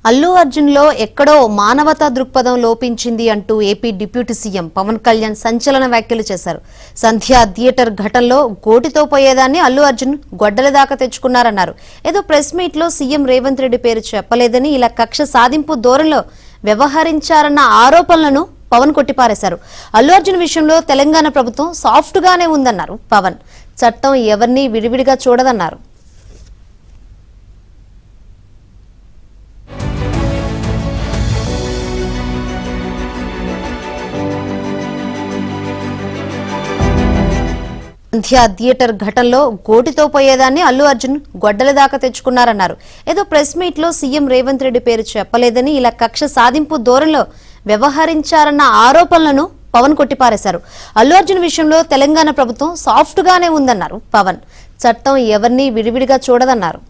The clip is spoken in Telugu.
అల్లు అర్జున్ లో ఎక్కడో మానవతా దృక్పథం లోపించింది అంటూ AP deputy CM Pawan Kalyan సంచలన వ్యాఖ్యలు చేశారు. సంధ్య థియేటర్ ఘటనలో గోటితో పోయేదాన్ని అల్లు అర్జున్ గొడ్డల దాకా తెచ్చుకున్నారన్నారు. ఏదో ప్రెస్ మీట్ లో సీఎం రేవంత్ రెడ్డి పేరు చెప్పలేదని ఇలా కక్ష సాధింపు ధోరణిలో వ్యవహరించారన్న ఆరోపణలను పవన్ కొట్టిపారేశారు. అల్లు అర్జున్ విషయంలో తెలంగాణ ప్రభుత్వం సాఫ్ట్ గానే ఉందన్నారు పవన్. చట్టం ఎవరిని విడివిడిగా చూడదన్నారు. సంధ్య థియేటర్ ఘటనలో గోటితో పోయేదాన్ని అల్లు అర్జున్ గొడ్డల దాకా తెచ్చుకున్నారన్నారు. ఏదో ప్రెస్ మీట్ లో సీఎం రేవంత్ రెడ్డి పేరు చెప్పలేదని ఇలా కక్ష సాధింపు ధోరణిలో వ్యవహరించారన్న ఆరోపణలను పవన్ కొట్టిపారేశారు. అల్లు అర్జున్ విషయంలో తెలంగాణ ప్రభుత్వం సాఫ్ట్ గానే ఉందన్నారు పవన్. చట్టం ఎవరిని విడివిడిగా చూడదన్నారు.